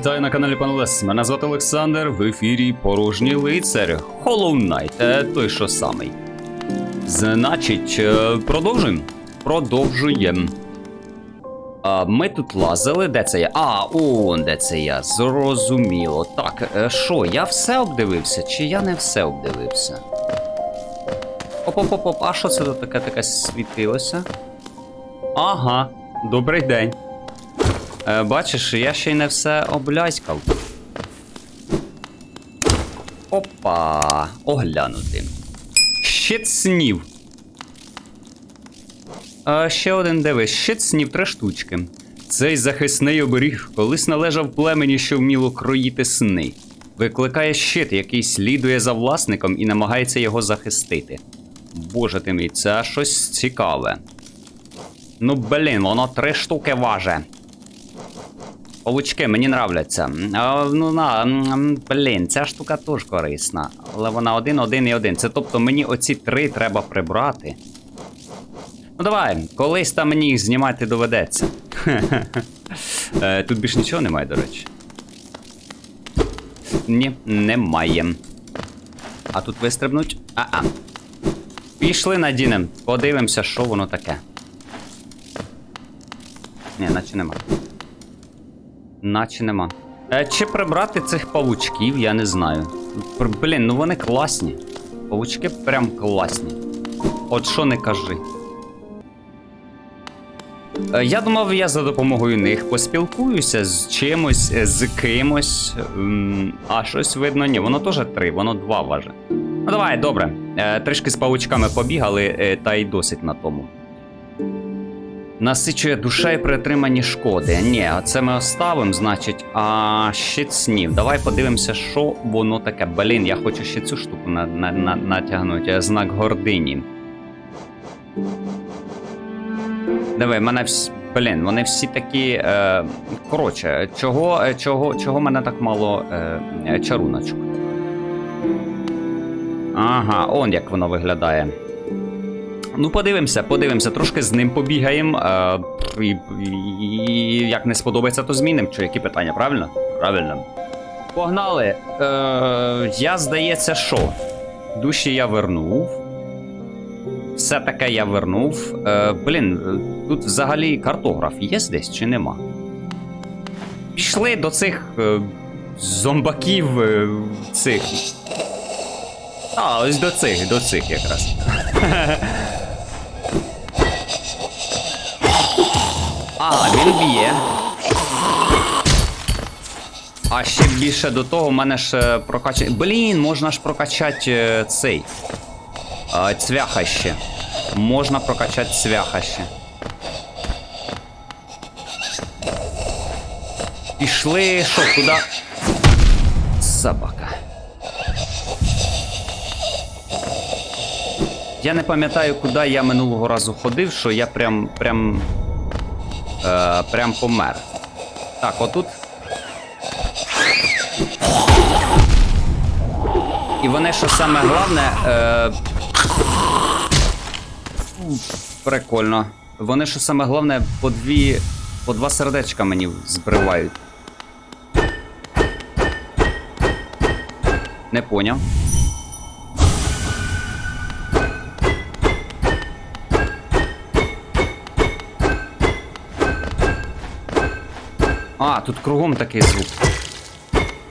Вітаю на каналі Пан Лес. Мене звати Олександр, в ефірі Порожній лицар. Hollow Knight, той що самий. Значить, продовжуємо. Ми тут лазили, де це я? Он де це я, зрозуміло. Так, що, я все обдивився, чи я не все обдивився? Оп-оп-оп, а що це тут таке світилося? Ага, добрий день. Бачиш, я ще й не все обляськав. Опа, оглянути. Щит снів. Ще один дивись, щит снів 3 штучки. Цей захисний оберіг колись належав племені, що вміло кроїти сни. Викликає щит, який слідує за власником і намагається його захистити. Боже ти мій, це щось цікаве. Ну блін, воно 3 штуки важить. Павучки мені нравляться. Блін, ця штука теж корисна. Але вона 1, 1 і 1. Це тобто мені оці 3 треба прибрати. Ну давай, колись там мені їх знімати доведеться. Тут більш нічого немає, до речі. Ні, немає. А тут вистрибнуть? Пішли надінем. Подивимося, що воно таке. Ні, наче нема. Наче нема. Чи прибрати цих павучків, я не знаю. Блін, ну вони класні. Павучки прям класні. От що не кажи. Я думав, я за допомогою них поспілкуюся з чимось, з кимось. А щось видно, ні, воно теж 3, воно 2 важить. Ну давай, добре. Трішки з павучками побігали, та й досить на тому. Насичує душа і при отриманні шкоди. Ні, це ми оставимо, значить. Щит снів. Давай подивимося, що воно таке. Блін, я хочу ще цю штуку натягнути. Знак гордині. Диви, мене всі... Блін, вони всі такі... Коротше, чого мене так мало чаруночок? Ага, он як воно виглядає. Ну, подивимося, трошки з ним побігаємо. І як не сподобається, то змінимо. Чи які питання, правильно? Правильно. Погнали. Я, здається, що? Душі я вернув. Все таке я вернув. Блін, тут взагалі картограф є десь чи нема? Пішли до цих зомбаків цих. Ось до цих якраз. Він б'є. А ще більше до того в мене ж прокачати... Блін, можна ж прокачати цей. Цвяха ще. Можна прокачати цвяха ще. Пішли, що, куди? Собака. Я не пам'ятаю, куди я минулого разу ходив, що я прям помер. Так, отут. І вони, що саме головне, прикольно. Вони, що саме головне, по 2 сердечка мені збривають. Не поняв. Тут кругом такий звук.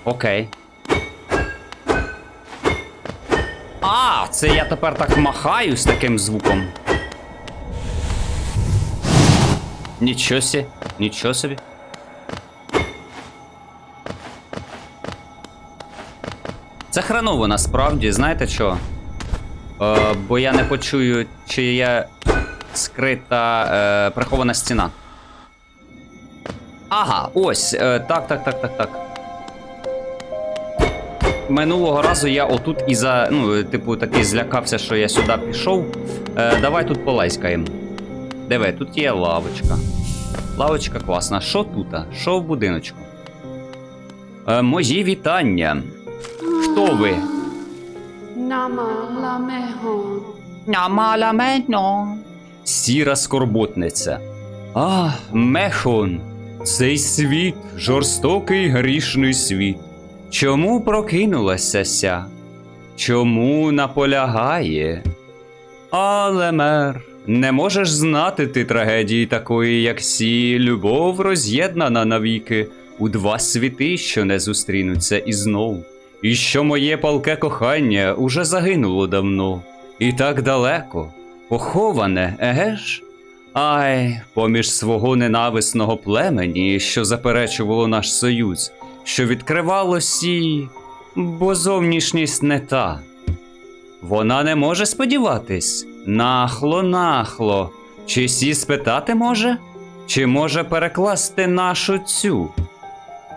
Окей. Це я тепер так махаю з таким звуком. Нічого собі. Це хреново насправді, знаєте що? Бо я не почую, чи є скрита прихована стіна. Ось, так. Минулого разу я отут такий злякався, що я сюди пішов. Давай тут полазькаємо. Диви, тут є лавочка. Лавочка класна. Що тут? Що в будиночку? Мої вітання. Хто ви? Намаламено. Сіра скорботниця. Мехон. Цей світ, жорстокий грішний світ, чому прокинулася ся? Чому наполягає? Але, мер, не можеш знати ти трагедії такої, як сі, любов роз'єднана навіки у два світи, що не зустрінуться і знов. І що моє палке кохання уже загинуло давно, і так далеко, поховане, еге ж? Ай, поміж свого ненависного племені, що заперечувало наш союз, що відкривало сі, бо зовнішність не та. Вона не може сподіватись. Нахло. Чи сі спитати може? Чи може перекласти нашу цю?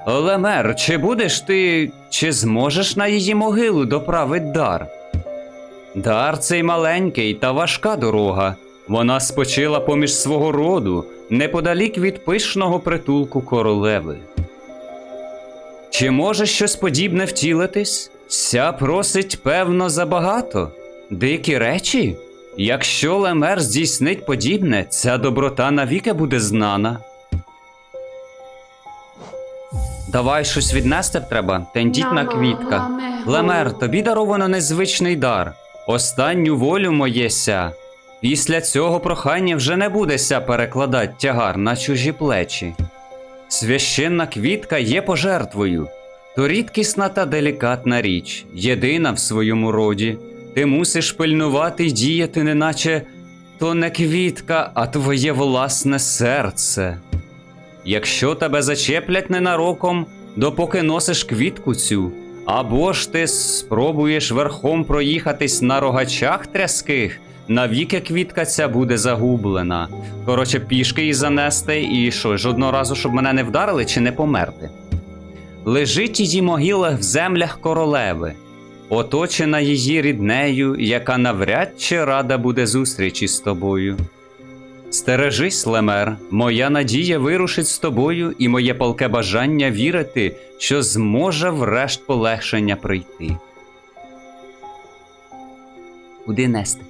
Лемер, чи будеш ти, чи зможеш на її могилу доправить дар? Дар цей маленький та важка дорога. Вона спочила поміж свого роду, неподалік від пишного притулку королеви. Чи може щось подібне втілитись? Ся просить, певно, забагато. Дикі речі? Якщо Лемер здійснить подібне, ця доброта навіки буде знана. Давай щось віднести б треба, тендітна квітка. Лемер, тобі даровано незвичний дар. Останню волю моєся. Після цього прохання вже не будеся перекладати тягар на чужі плечі. Священна квітка є пожертвою. То рідкісна та делікатна річ, єдина в своєму роді. Ти мусиш пильнувати й діяти, неначе то не квітка, а твоє власне серце. Якщо тебе зачеплять ненароком, допоки носиш квітку цю, або ж ти спробуєш верхом проїхатись на рогачах тряских, навіки квітка ця буде загублена. Коротше, пішки її занести і що, жодного разу, щоб мене не вдарили чи не померти. Лежить її могила в землях королеви, оточена її ріднею, яка навряд чи рада буде зустрічі з тобою. Стережись, Лемер, моя надія вирушить з тобою, і моє палке бажання вірити, що зможе врешт полегшення прийти. Куди нести?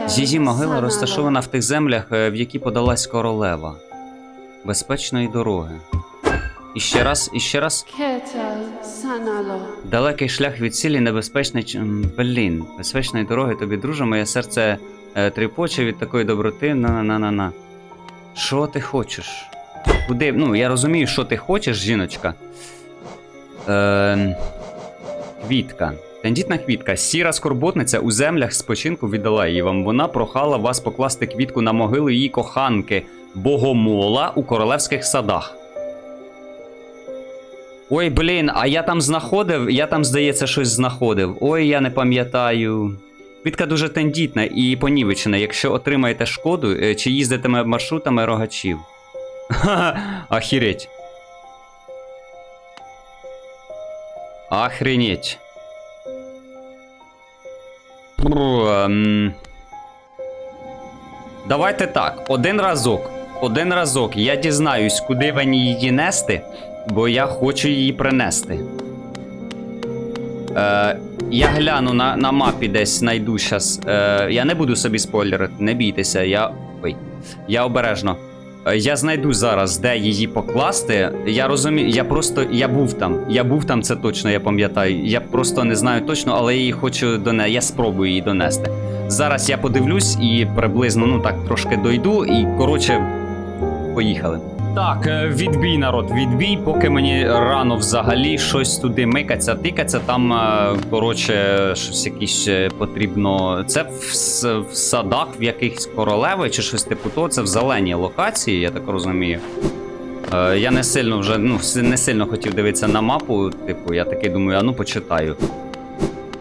Її могила розташована в тих землях, в які подалась королева. Безпечної дороги. І ще раз. Далекий шлях від цілі, небезпечний... Блін, безпечної дороги тобі, друже, моє серце тріпоче від такої доброти. На. Що ти хочеш? Куди? Ну, я розумію, що ти хочеш, жіночка. Квітка. Тендітна квітка. Сіра скорботниця у землях спочинку віддала її вам. Вона прохала вас покласти квітку на могилу її коханки Богомола у королевських садах. Ой, блін, а я там здається, щось знаходив. Ой, я не пам'ятаю. Квітка дуже тендітна і понівечена, якщо отримаєте шкоду, чи їздитиме маршрутами рогачів. Ха-ха, ахіреть. Охренеть. Давайте так, один разок я дізнаюсь, куди мені її нести, бо я хочу її принести. Я гляну на мапі десь, знайду щас. Я не буду собі спойлерити, не бійтеся, я обережно. Я знайду зараз, де її покласти. Я розумію, я був там, це точно, я пам'ятаю. Я просто не знаю точно, але я її хочу я спробую її донести. Зараз я подивлюсь і приблизно, ну так, трошки дойду і, коротше, поїхали. Так, відбій, народ, відбій, поки мені рано взагалі щось туди микаться, тикаться, там, коротше, щось якесь потрібно. Це в садах в якихось королеви чи щось типу того, це в зеленій локації, я так розумію. Я не сильно хотів дивитися на мапу, типу, я такий думаю, а ну почитаю.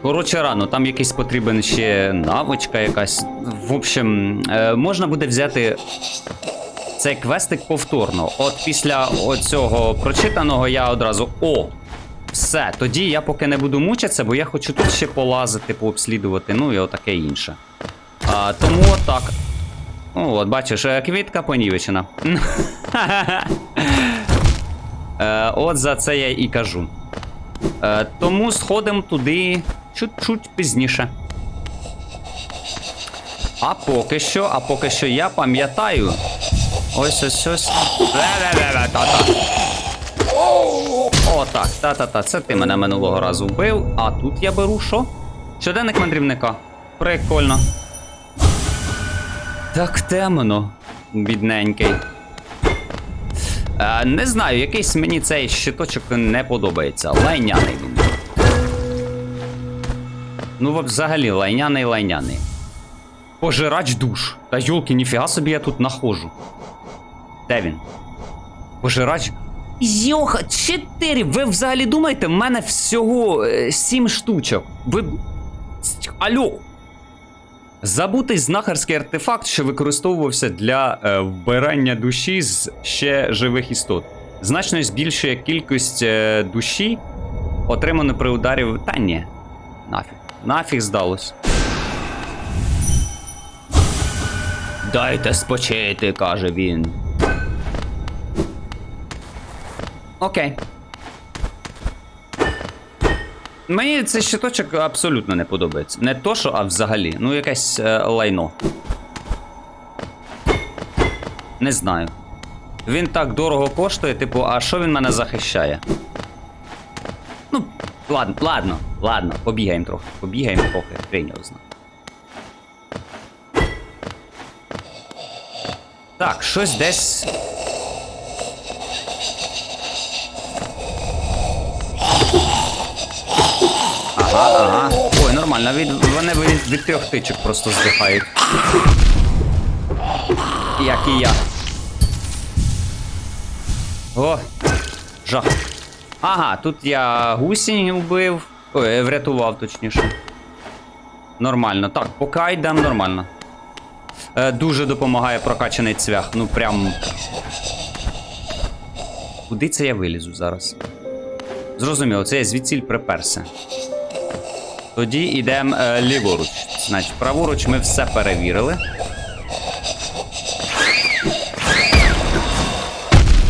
Коротше, рано, там якийсь потрібен ще навичка якась. В общем, можна буде взяти цей квестик повторно. От після оцього прочитаного я одразу, все, тоді я поки не буду мучитися, бо я хочу тут ще полазити, пообслідувати, ну і отаке інше. Тому отак. От, бачиш, квітка понівечена. От за це я і кажу. Тому сходимо туди чуть-чуть пізніше. А поки що я пам'ятаю. Ось. Та-та. О, так, та-та-та, це ти мене минулого разу вбив, а тут я беру що? Щоденник мандрівника. Прикольно. Так темно, бідненький. Не знаю, якийсь мені цей щиточок не подобається. Лайняний, думаю. Ну, взагалі, лайняний. Пожирач душ. Та йолки, ніфіга собі я тут нахожу. Де він? Пожирач. Йоха, 4! Ви взагалі думаєте, в мене всього 7 штучок. Ви. Алло! Забутий знахарський артефакт, що використовувався для вбирання душі з ще живих істот. Значно збільшує кількість душі, отриману при ударі. Та ні. Нафіг здалось. Дайте спочити, каже він. Окей. Мені цей щиточок абсолютно не подобається. Не то, що, а взагалі. Ну, якесь лайно. Не знаю. Він так дорого коштує, типу, а що він мене захищає? Ну, ладно. Побігаємо трохи. Хрень його знає. Так, щось десь. Ага. Ой, нормально, вони від 3 тичок просто здихають. Як і я. О, жах. Ага, тут я гусінь вбив. Ой, врятував, точніше. Нормально. Так, поки йдемо нормально. Дуже допомагає прокачаний цвях. Ну прям. Куди це я вилізу зараз? Зрозуміло, це я звідсіль приперся. Тоді йдемо ліворуч. Значить, праворуч ми все перевірили.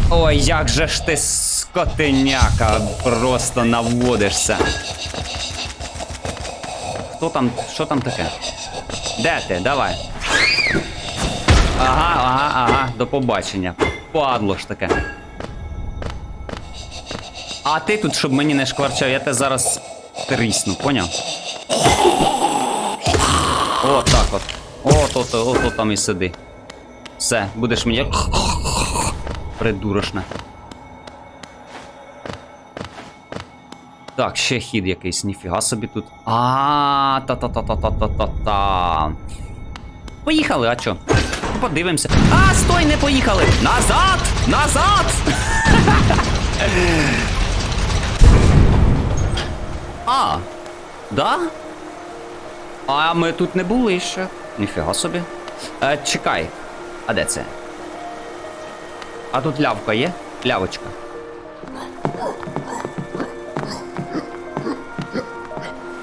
Ой, як же ж ти, скотиняка, просто наводишся. Хто там, що там таке? Де ти? Давай. Ага, до побачення. Падло ж таке. А ти тут, щоб мені не шкварчав, я тебе зараз трісну, поняв? О, так от. Ото там і сиди. Все, будеш мені... Придурошне. Так, ще хід якийсь, ніфіга собі тут. Та-та-та-та-та-та-та. Поїхали, а чо? Подивимося. А, стой, не поїхали! Назад! Назад! А, да? А ми тут не були ще. Ніфіга собі. Чекай. А де це? А тут лявка є? Лявочка.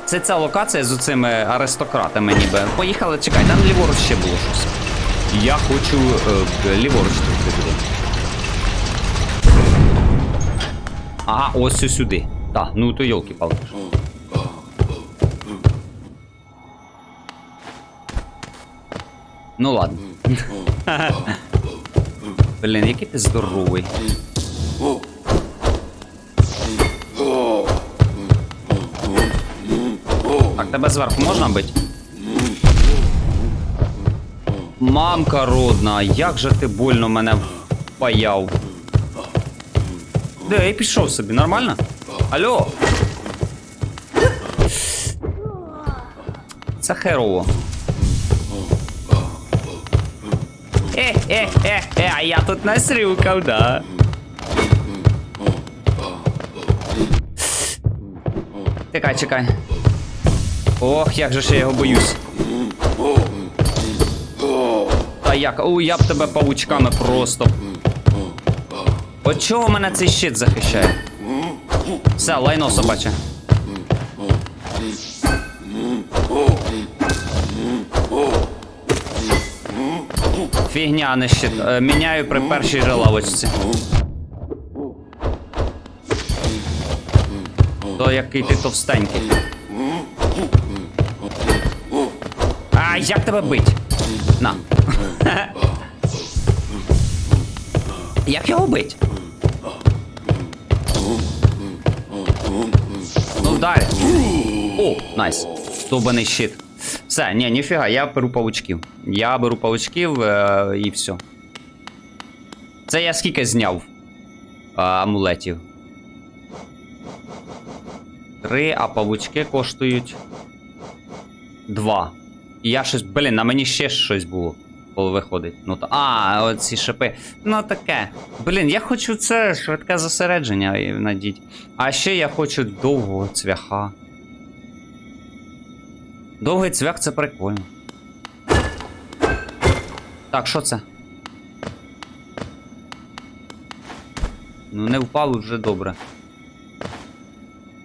Це ця локація з оцими аристократами ніби. Поїхали, чекай, там ліворуч ще було щось. Я хочу ліворуч тут туди. Ага, ось сюди. Так, ну то йолки-палки. Ну ладно. Блін, який ти здоровий. Так, тебе зверху можна бити? Мамка родна, як же ти больно мене впаяв. Де, я пішов собі, нормально? Алло? Це херово. А я тут насрюкав, да. Чекай. Ох, як же ж я його боюсь. Та як? Ой, я б тебе павучками просто. От чого мене цей щит захищає? Все, лайно собаче. Фігня, не щит. Міняю при першій же лавочці. То який ти товстенький. А, як тебе бить? На. Як його бить? Ну вдарь. О, найс. Довбаний щит. Все, ні, ніфіга, я беру павучків. Я беру павучків і все. Це я скільки зняв амулетів? 3, а павучки коштують 2. І я щось, блін, на мені ще щось було. Коли виходить. Ну то. Оці шипи. Ну таке. Блін, я хочу це швидке зосередження надіть. А ще я хочу довгого цвяха. Довгий цвях це прикольно. Так, що це? Ну не впав вже добре.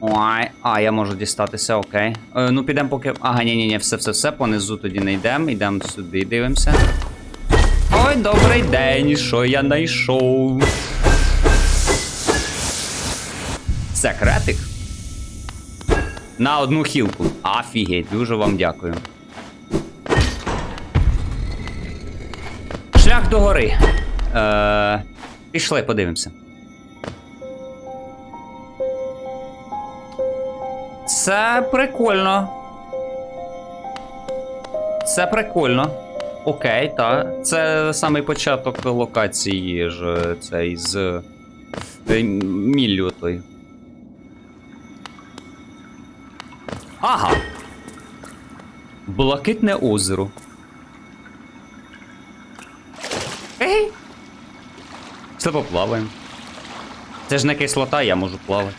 Ой, я можу дістатися, окей. Ну підемо поки. Ага, ні, все, понизу тоді не йдемо. Йдемо сюди, дивимося. Ой, добрий день, що я знайшов? Секретик? На одну хілку. Офігеть, дуже вам дякую. Шлях до гори. Пішли, подивимося. Це прикольно. Це прикольно. Окей, так. Це самий початок локації ж цей з міллю той. Ага. Блакитне озеро. Ей! Все поплаваємо. Це ж не кислота, я можу плавати.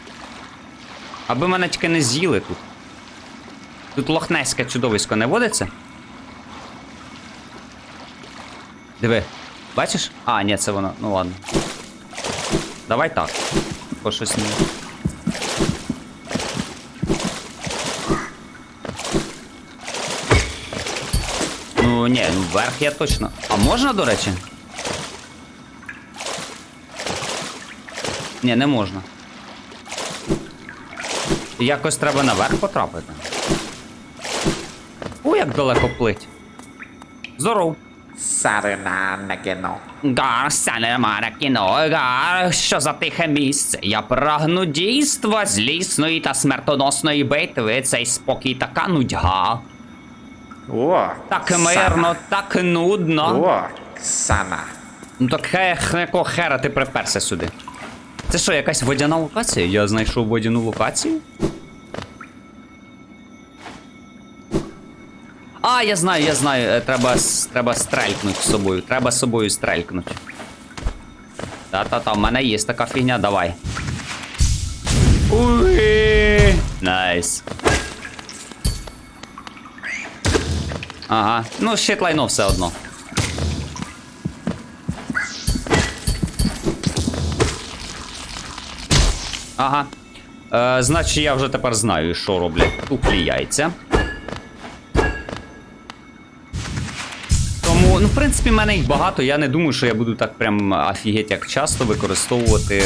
Аби мене тільки не з'їли тут. Тут лохнеське чудовисько не водиться? Диви. Бачиш? Ні, це воно. Ну ладно. Давай так. По щось не. Ну, ні, вверх я точно. А можна, до речі? Ні, не можна. Якось треба наверх потрапити. Як далеко плить. Здоров. Сарина на кіно. Гар, сянема на кіно, гар, що за тихе місце? Я прагну дійства злісної та смертоносної битви, цей спокій така нудьга. О, Так мирно, так нудно. О, Ксана. Ну так якого хера ти приперся сюди? Це що, якась водяна локація? Я знайшов водяну локацію? Я знаю, треба стрелькнуть з собою. Треба з собою стрелькнуть. Та-та-та, в мене є така фігня, давай. Уї! Найс. Ага, ну щит лайно все одно. Ага. Значить, я вже тепер знаю, що роблять туплі яйця. Тому, ну, в принципі, в мене їх багато. Я не думаю, що я буду так прям офігеть як часто використовувати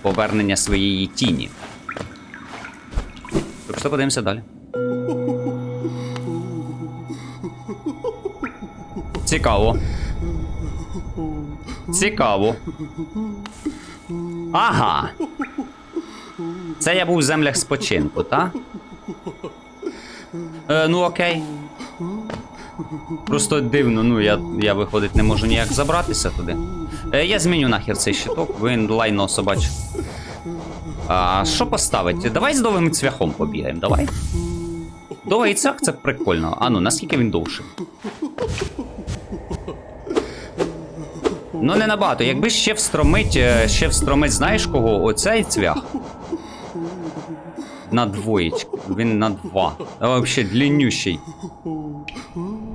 повернення своєї тіні. Так що подивимося далі. Цікаво. Цікаво. Ага. Це я був в землях спочинку, так? Ну окей. Просто дивно, ну я виходить не можу ніяк забратися туди. Я зміню нахер цей щиток, він лайно собач. Що поставити? Давай з довгим цвяхом побігаємо, давай. Довгий цвях це прикольно. Ну, наскільки він довший? Ну не набагато. Якби ще встромить, знаєш кого? Оцей цвях. На двоєчку. Він на 2. А взагалі длиннющий.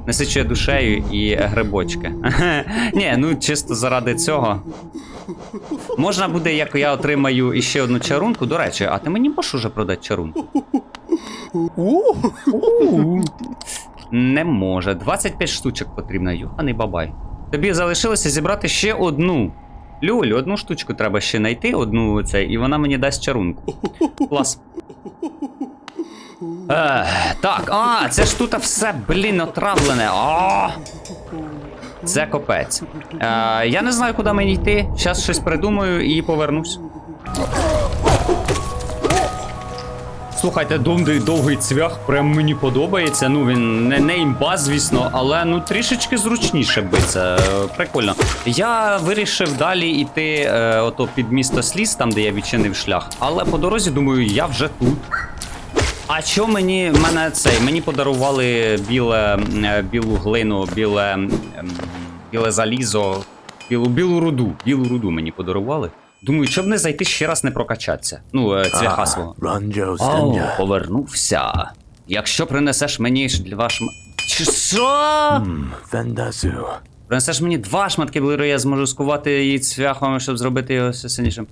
Насичує душею і грибочки. Ні, ну чисто заради цього. Можна буде, як я отримаю іще одну чарунку. До речі, а ти мені можеш уже продати чарунку? Не може. 25 штучок потрібно, юханий бабай. Тобі залишилося зібрати ще одну. Люль, одну штучку треба ще знайти, одну цей, і вона мені дасть чарунку. Клас. Так, це ж тут все, блін, отравлене. Це капець. Я не знаю, куди мені йти. Зараз щось придумаю і повернусь. Слухайте, довгий цвях прям мені подобається. Ну, він не імба, звісно, але ну трішечки зручніше биться. Прикольно. Я вирішив далі йти ото під місто Сліз, там, де я відчинив шлях. Але по дорозі, думаю, я вже тут. А що мені подарували білу глину, біле залізо, білу руду мені подарували. Думаю, щоб не зайти ще раз не прокачатися. Ну, цвяха свого. О, повернувся. Якщо принесеш мені два Чи що? Принесеш мені 2 шматки білої, я зможу скувати її цвяхом, щоб зробити його все сильнішим.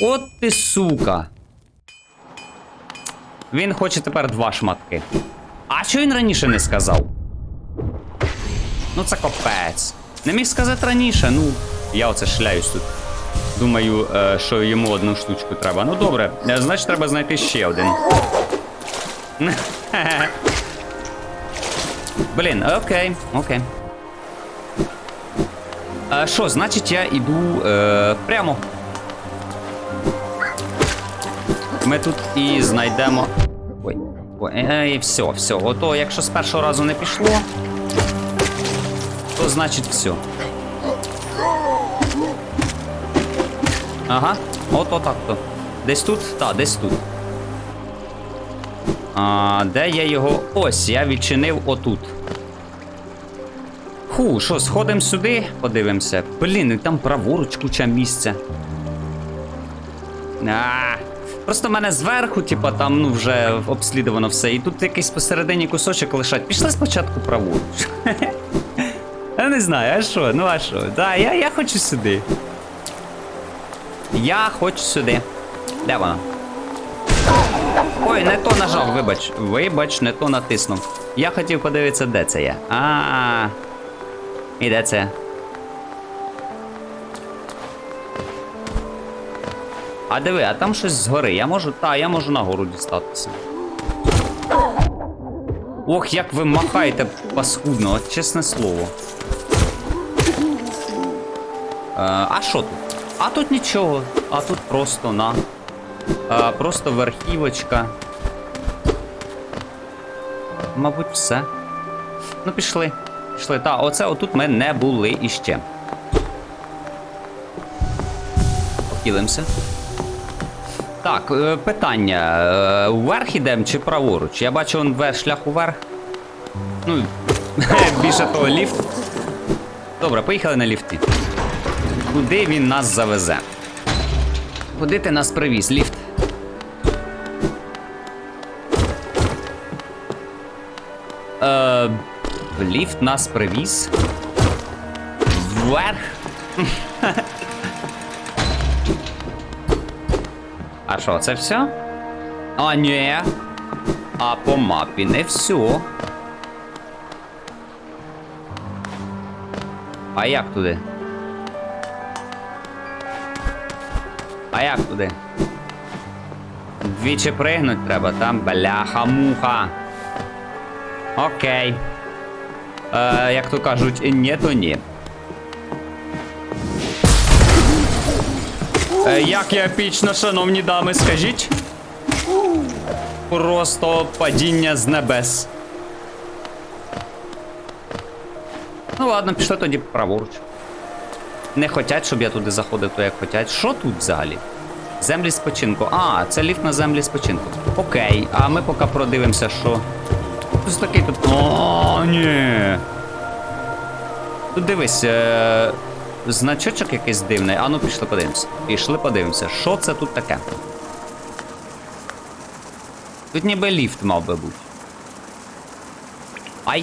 От ти сука. Він хоче тепер 2 шматки. А чого він раніше не сказав? Ну це капець. Не міг сказати раніше, ну, я оце шляюсь тут. Думаю, що йому 1 штучку треба. Ну добре, значить треба знайти ще один. Блін, окей. Що, значить я іду прямо. Ми тут і знайдемо... Ой, все. Ото, якщо з першого разу не пішло, то значить все. Ага, от так-то. Десь тут? Так, десь тут. Де я його... Ось, я відчинив отут. Що, сходимо сюди, подивимося. Блін, там праворуч куча місця. Просто в мене зверху, типа, там, ну, вже обслідувано все. І тут якийсь посередині кусочок лишать. Пішли спочатку праворуч. Я не знаю, а що? Ну, а що? Да, я хочу сюди. Я хочу сюди. Де вона? Ой, не то нажав, вибач. Вибач, не то натиснув. Я хотів подивитися, де це є. І де це? А диви, а там щось згори. Я можу? Я можу нагору дістатися. Ох, як ви махаєте паскудно, от чесне слово. А що тут? А тут нічого. А тут просто просто верхівочка. Мабуть, все. Ну, пішли. Оце отут ми не були іще. Похилимося. Так, питання. Вверх ідемо чи праворуч? Я бачу, шлях уверх. Ну, більше того, ліфт. Добре, поїхали на ліфті. Куди він нас завезе? Куди ти нас привіз, ліфт? Ліфт нас привіз. Вверх. А що, це все? А, ні. А по мапі не все. А як туди? Двічі пригнуть треба, там бляха-муха. Окей. Як то кажуть, ні, то ні. Як я епічно, шановні дами, скажіть? Просто падіння з небес. Ну ладно, пішли тоді праворуч. Не хотять, щоб я туди заходив, то як хотять. Що тут взагалі? Землі спочинку. А, це ліфт на землі спочинку. Окей, а ми поки продивимося, що... Ось такий тут... О, ні. Тут дивись, значочок якийсь дивний. А ну пішли подивимося. Що це тут таке? Тут ніби ліфт мав би бути. А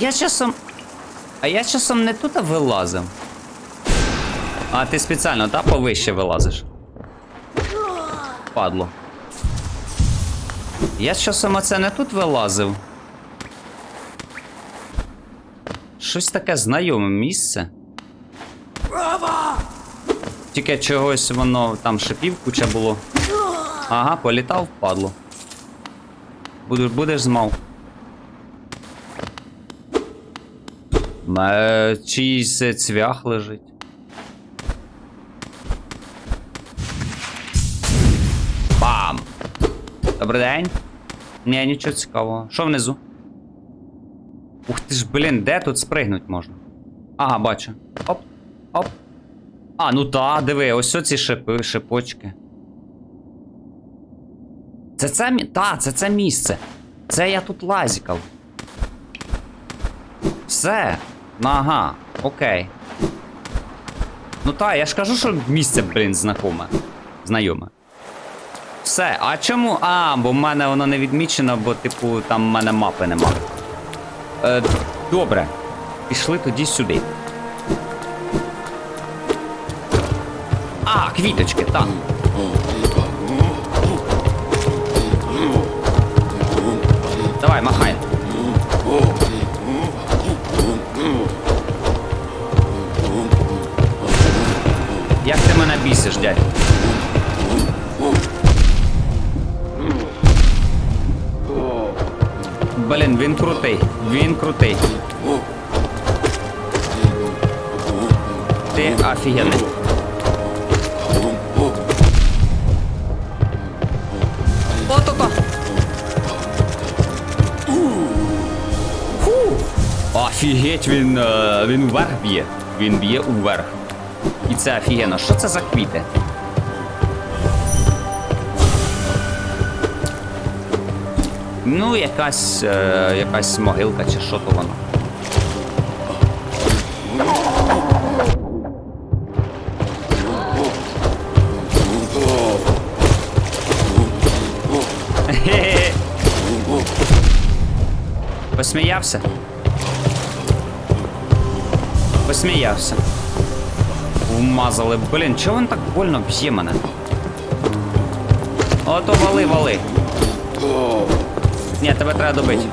я часом не тут вилазив. А ти спеціально, та, повище вилазиш? Падло. Я часом оце не тут вилазив. Щось таке знайоме місце. Тільки чогось воно там шипів куча було. Ага, політав, падло. Будеш змав. Чийсь цвях лежить. Бам! Добрий день. Ні, нічого цікавого. Що внизу? Ух ти ж, блін, де тут спригнуть можна? Ага, бачу. Оп, оп. А, ну та, диви, ось оці шипочки. Це місце. Це я тут лазікав. Все. Ага, окей. Ну та, я ж кажу, що місце, блін, знайоме. Все, а чому? Бо в мене воно не відмічено, бо, типу, там в мене мапи немає. Добре. Пішли тоді сюди. Квіточки, так. Давай, махай. Як ти мене бісиш, дядь? Блін, він крутий. Він крутий. Ти офігенний. О-то-то! Офігеть, він вверх б'є. Він б'є уверх. І це офігенно. Що це за квіти? Ну, якась могилка чи що то воно. Хе-хе. Посміявся? Посміявся. Вмазали. Блін, чого він так больно б'є мене? Ото вали. Ні, тебе треба добити.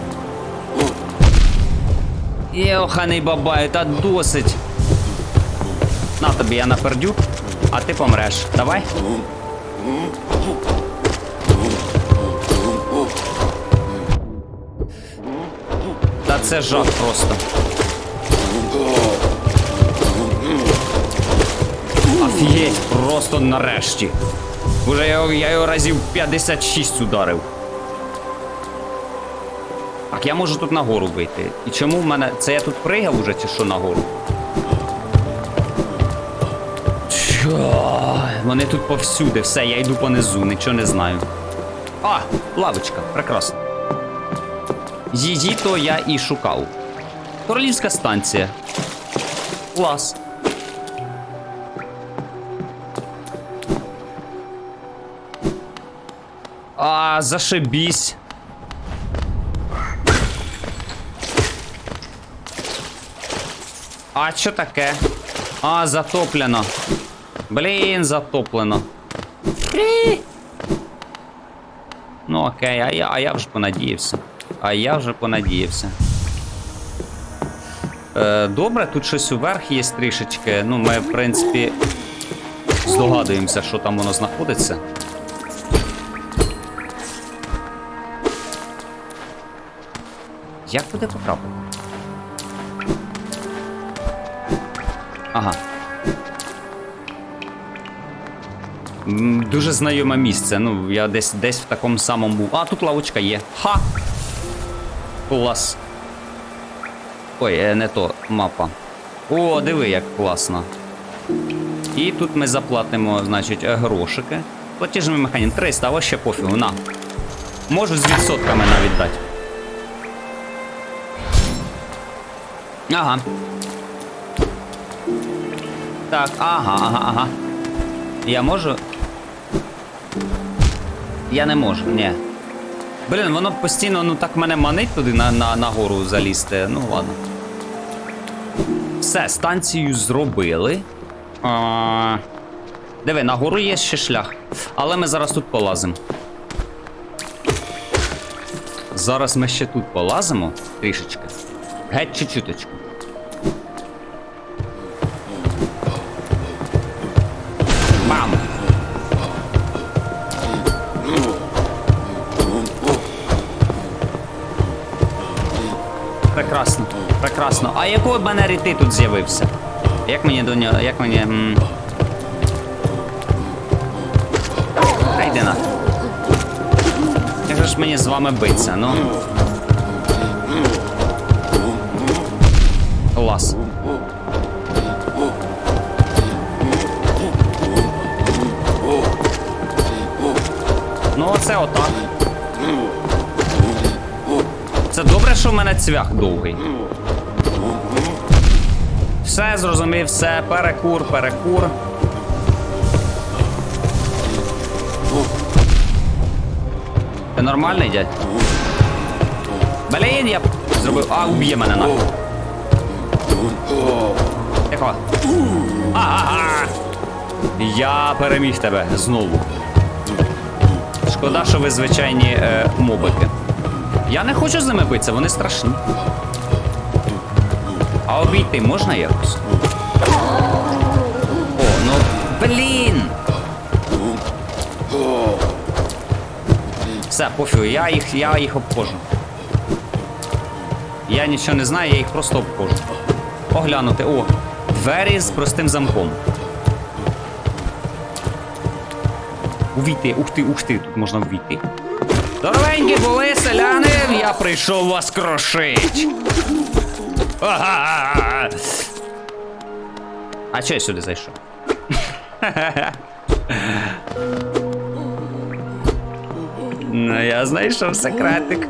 Йоханий бабай, та досить. На тобі, я напердю, а ти помреш. Давай. Та це жах просто. Офігеть, просто нарешті. Уже я його разів 56 ударив. Так, я можу тут нагору вийти. І чому в мене... Це я тут пригав уже чи що нагору? Вони тут повсюди. Все, я йду понизу, нічого не знаю. Лавочка, прекрасно. Її то я і шукав. Королівська станція. Клас. Зашибісь. Що таке? Затоплено. Блін, затоплено. Ну окей, а я вже понадіявся. Добре, тут щось уверх є трішечки. Ну, ми, в принципі, здогадуємося, що там воно знаходиться. Як туди потрапити? Ага. Дуже знайоме місце. Ну, я десь в такому самому був. Тут лавочка є. Ха! Клас. Ой, не то, мапа. О, диви, як класно. І тут ми заплатимо, значить, грошики. Платіжний механізм 300, а ось ще пофігу, на. Можу з відсотками навіть дати. Ага. Так, ага. Я можу? Я не можу, ні. Блін, воно постійно, ну так мене манить туди на гору залізти. Ну ладно. Все, станцію зробили. Диви, на гору є ще шлях. Але ми зараз тут полазимо. Зараз ми ще тут полазимо трішечки. Геть чуть-чуточку. Бам! Прекрасно. Прекрасно. А якого в мене ріти тут з'явився? Як мені до нього. Як мені. Та йди на. Як же ж мені з вами биться, ну? Клас. Ну оце отак. Це добре, що в мене цвях довгий. Все, зрозумів, все, перекур, перекур. Ти нормальний, дядь? Блін, я зробив... А, уб'є мене нахуй. Тихо. А-а-а! Я переміг тебе знову. Шкода, що ви звичайні мобики. Я не хочу з ними битися, вони страшні. А обійти можна якось? О, ну, блін! Все, пофігу, я їх обходжу. Я нічого не знаю, я їх просто обходжу. Оглянути, о, двері з простим замком. Увійти, ух ти, тут можна увійти. Здоровенькі були, селяни, я прийшов вас крошить. А чого я сюди зайшов? Ну, я знайшов секретик.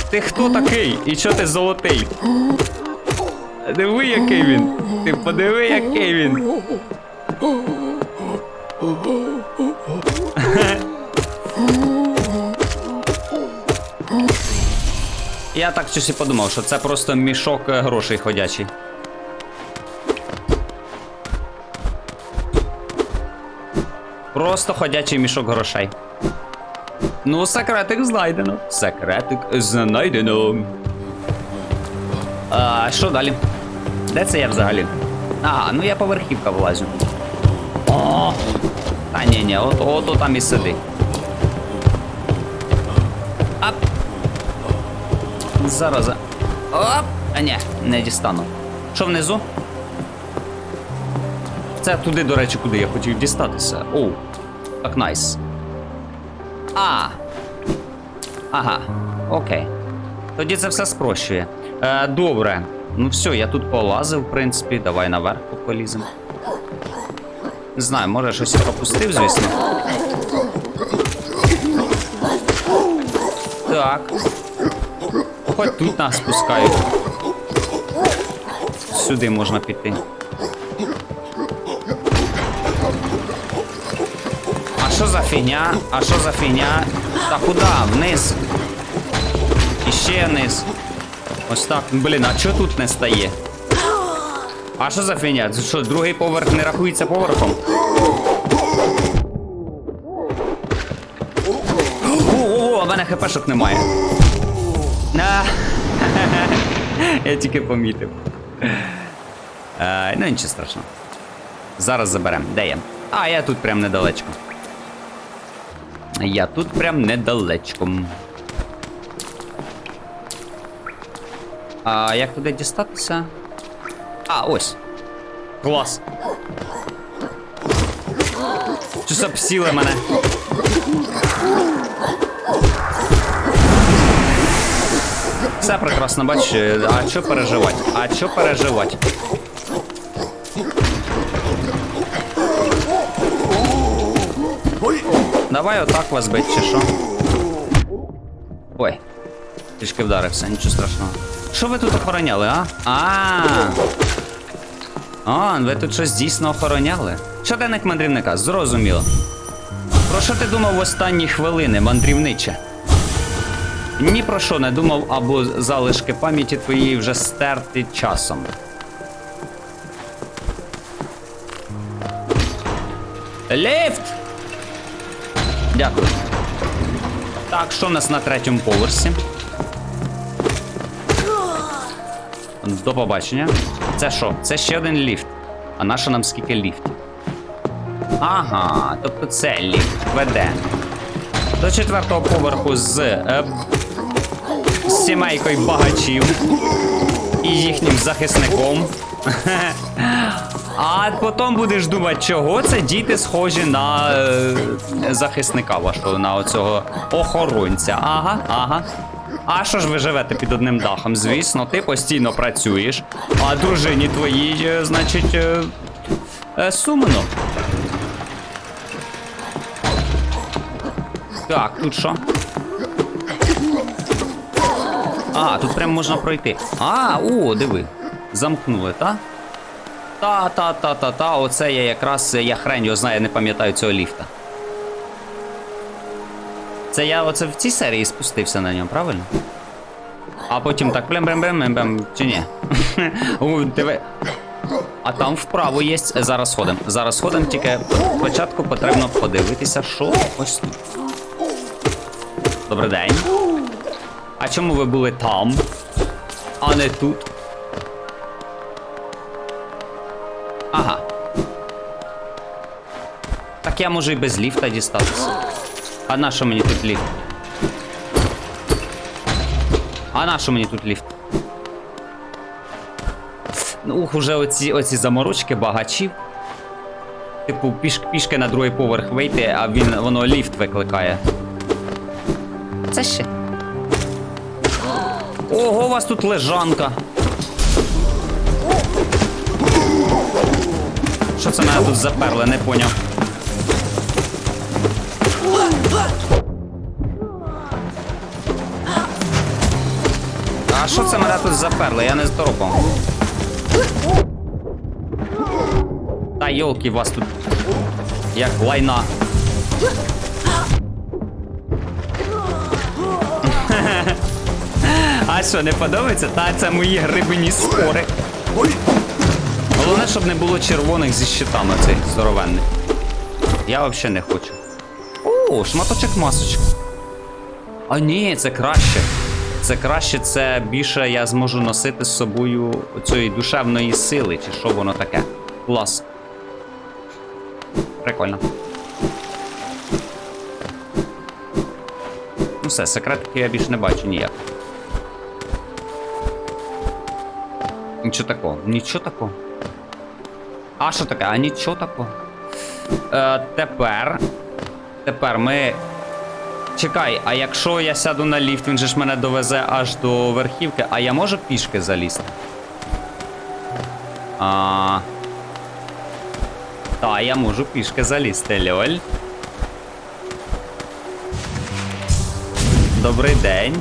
Ти хто такий? І чого ти золотий? Диви, який він. Ти подиви, який він. Я так щось і подумав, що це просто мішок грошей ходячий. Просто ходячий мішок грошей. Ну, секретик знайдено. Секретик знайдено. А що далі? Де це я взагалі? Ага, ну я по верхівках влазю. О! Та ні, ото там і сиди. Ап! Зараза. Оп! А ні, не дістану. Що внизу? Це туди, до речі, куди я хотів дістатися. Оу, так найс. Ага, окей. Тоді це все спрощує. Добре. Ну все, я тут полазив, в принципі. Давай наверх поліземо. Не знаю, може щось пропустив, звісно. Так. Хоч тут нас спускають. Сюди можна піти. А що за фігня? А що за фігня? Та куди? Вниз. І ще вниз. Ось так. Блін, а чого тут не стає? А що за фігня? Це що, другий поверх не рахується поверхом? О, в мене хпшок немає. Я тільки помітив. Ну, нічого страшного. Зараз заберемо. Де я? А, я тут прям недалечко. Я тут прям недалечко. А як туди дістатися? А, ось. Клас. Щось обсіли мене. Все прекрасно, бач. А що переживати? А що переживати? Давай отак вас бить, чи що? Ой. Трішки вдарився, нічого страшного. Що ви тут охороняли, а? Ви тут щось дійсно охороняли? Щоденник мандрівника, зрозуміло. Про що ти думав в останні хвилини, мандрівниче? Ні про що не думав, або залишки пам'яті твоєї вже стерті часом. Ліфт! Дякую. Так, що в нас на третьому поверсі? До побачення. Це що? Це ще один ліфт. А нащо нам скільки ліфтів? Ага, тобто це ліфт веде до 4-го поверху з з сімейкою багачів і їхнім захисником. А потім будеш думати, чого це діти схожі на захисника вашого, на оцього охоронця. Ага. А що ж ви живете під одним дахом? Звісно, ти постійно працюєш, а дружині твоїй, значить, сумно. Так, тут що? А, тут прям можна пройти. Диви. Замкнули, та? Та, оце я якраз, я хрень його знаю, я не пам'ятаю цього ліфта. Це я оце в цій серії спустився на ньому, правильно? А потім так блем-блем-блем-блем, чи ні? Диви. А там вправо є, зараз ходимо, тільки спочатку потрібно подивитися, що ось тут. Добрий день. А чому ви були там, а не тут? Ага. Так я можу і без ліфта дістатися. А на що мені тут ліфт? Ну, уже оці заморочки багачів. Типу, пішки на другий поверх вийти, а воно ліфт викликає. Це ще. Ого, у вас тут лежанка. Що це мене тут заперли, не поняв. А що це мене тут заперли? Я не здоровав. Та йолки, вас тут як лайна. А що, не подобається? Та це мої грибині спори. Головне, щоб не було червоних зі щитами цих здоровенних. Я взагалі не хочу. О, шматочок масочки. А ні, це краще. Це краще, це більше я зможу носити з собою цієї душевної сили, чи що воно таке. Клас. Прикольно. Ну все, секретики я більше не бачу ніяк. Нічого такого. А що таке? А нічого такого. Тепер ми... Чекай, а якщо я сяду на ліфт, він же ж мене довезе аж до верхівки, а я можу пішки залізти? Та, я можу пішки залізти, льоль. Добрий день.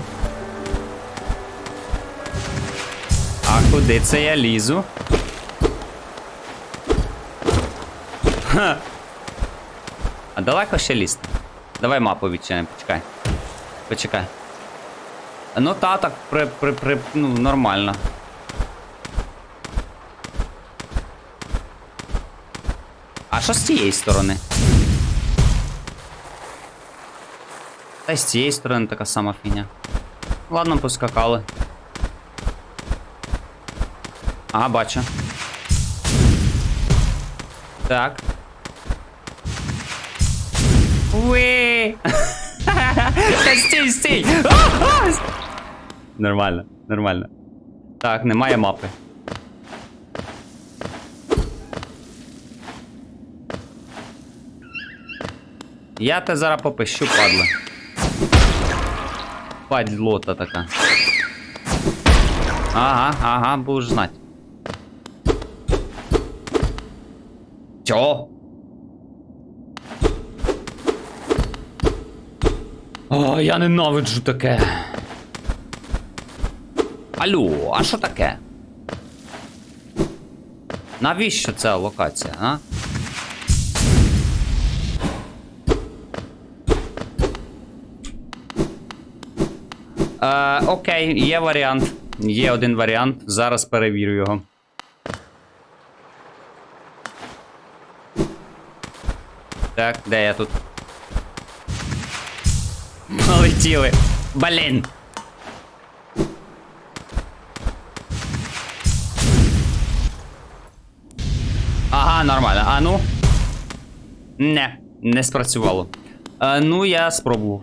А куди це я лізу? Ха. А далеко ще лізти? Давай мапу відчинимо, почекай. Ну так, ну, нормально. А що з цієї сторони? Та й з цієї сторони така сама фігня. Ладно, поскакали. Ага, бачу. Так. Уи! Та стій! Нормально. Так, немає мапи. Я те зараз попищу, падла. Падлота така. Ага, будеш знати. Чо? О, я ненавиджу таке. Алло, а що таке? Навіщо ця локація, а? Окей, є варіант. Є один варіант. Зараз перевірю його. Так, де я тут? Полетіли. Блін. Ага, нормально. А ну? Не спрацювало. Ну, я спробував.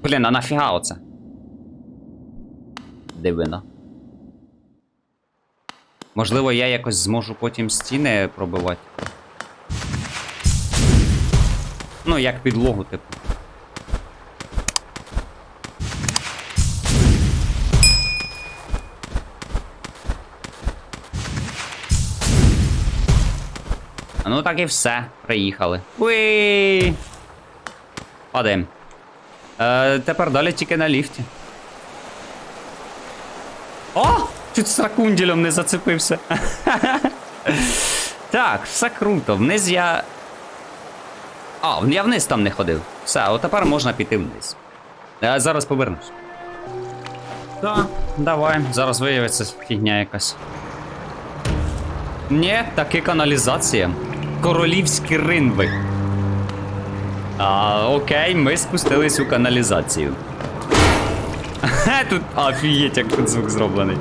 Блін, а нафіга оце? Дивно. Можливо, я якось зможу потім стіни пробивати. Ну, як підлогу, типу. Ну так і все. Приїхали. Уи! Падаємо. Тепер далі тільки на ліфті. О! Чуть з ракунділем не зацепився. Так, все круто. Вниз я... А, я вниз там не ходив. Все, от тепер можна піти вниз. Я зараз повернусь. Так, давай. Зараз виявиться фігня якась. Ні, таки каналізація. Королівські ринви. Окей, ми спустились у каналізацію. Тут офігеть, як тут звук зроблений.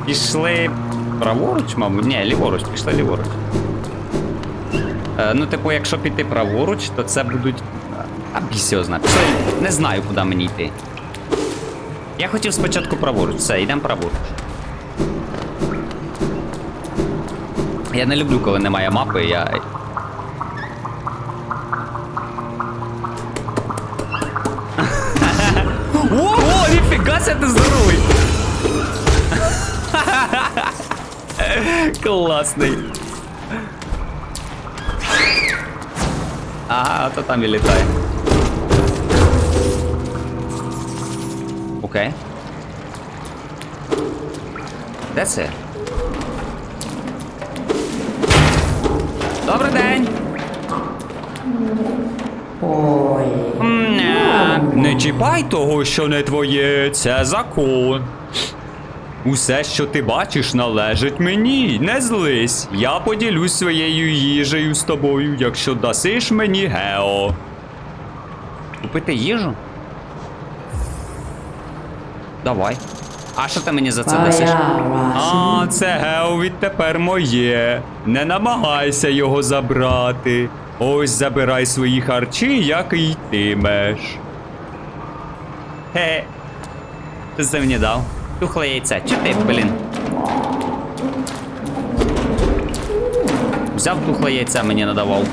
Пішли праворуч, мабуть? Ні, ліворуч, пішли ліворуч. Ну, типу, якщо піти праворуч, то це будуть... біс його знає. Пішли, не знаю, куди мені йти. Я хотів спочатку праворуч. Все, йдемо праворуч. Я не люблю, коли немає мапи, я... Ого, ніфіга ся ти здоровий! Класний. Ага, то там і літає. Окей. Де це? Добрий день! Ой. Не чіпай того, що не твоє, це закон. Усе, що ти бачиш, належить мені. Не злись. Я поділюсь своєю їжею з тобою, якщо дасиш мені гео. Купити їжу? Давай. А що ти мені за це дасиш? А, це гео відтепер моє. Не намагайся його забрати. Ось забирай свої харчі, як і йтимеш. Хе. Ти це мені дав? Тухле яйце. Чи ти, блін? Взяв тухле яйце, мені надавав.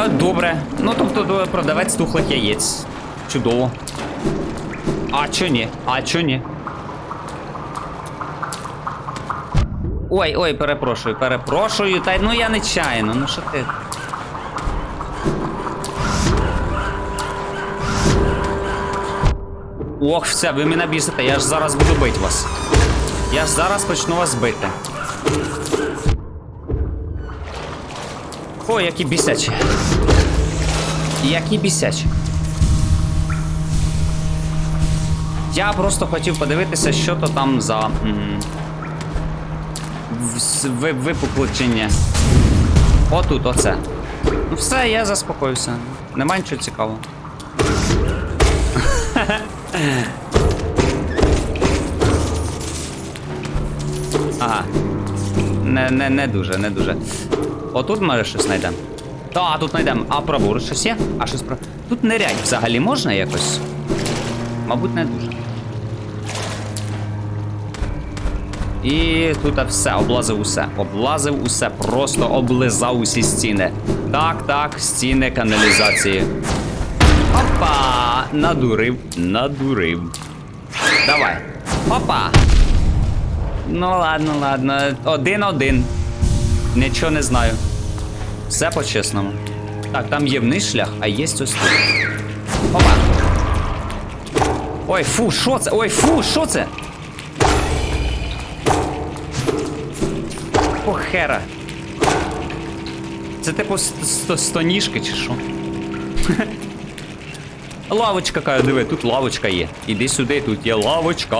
Добре. Ну, тобто, продавець тухлих яєць. Чудово. А чо ні? А чо ні? Ой, перепрошую, та ну я нечаянно, ну що ти? Ох, все, ви мене бісите, я ж зараз буду бити вас. Я ж зараз почну вас бити. Ой, які бісячі. Які бісячі. Я просто хотів подивитися, що то там за... випукличення. Отут, оце. Ну все, я заспокоюся. Нема нічого цікавого. Ага. Не дуже. Отут може щось знайдемо. Та, тут знайдемо. А праворуч щось є? А щось про... Тут нирять взагалі можна якось? Мабуть, не дуже. І тут все, облазив усе, просто облизав усі стіни. Так, стіни каналізації. Опа! Надурив. Давай. Опа! Ну ладно. 1-1. Нічого не знаю. Все по-чесному. Так, там є вниз шлях, а є ось тут. Опа! Ой, фу, що це? Похера. Це типу стоніжки чи що? Лавочка, каже, диви, тут лавочка є. Іди сюди, тут є лавочка.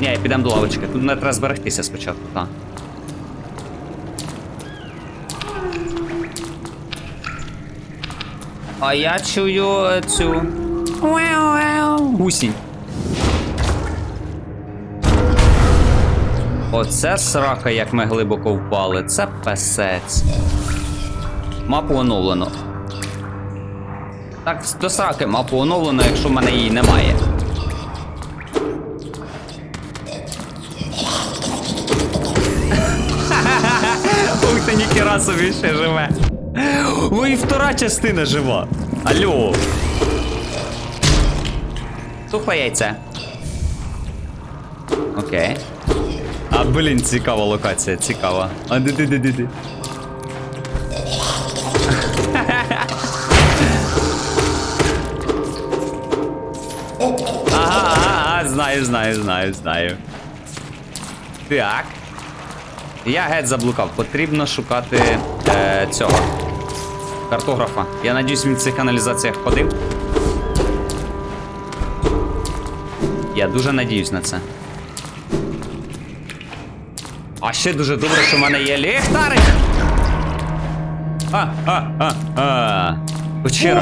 Ні, підемо до лавочки. Тут не треба зберегтися спочатку, так. А я чую цю... гусінь. Оце срака, як ми глибоко впали. Це песець. Мапу оновлено. Так, до сраки мапу оновлено, якщо в мене її немає. Ух ти, ніхіра собі ще живе. Ой, і втора частина жива. Алло. Тухле яйце. Окей. А, блін, цікава локація, цікава. А ди-ди-ди-ди-ди. Ага, знаю. Так. Я геть заблукав. Потрібно шукати цього картографа. Я надіюсь, він в цих каналізаціях ходив. Я дуже надіюсь на це. А ще дуже добре, що в мене є ліхтарик. Печера.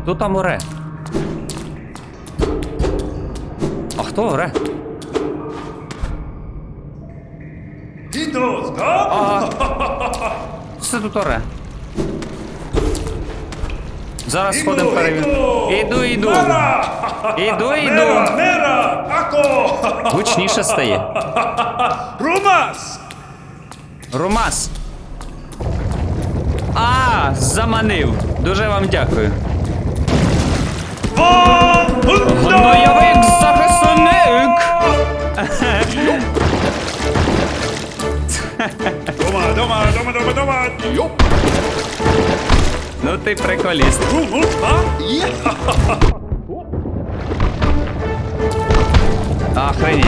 Хто там оре? А хто оре? Все тут оре. Зараз сходимо перевіримо. Іду. Гучніше стає. Румас. А, заманив. Дуже вам дякую. Гнойовик захисник! Дома. Ну ти приколіст. Охренеть.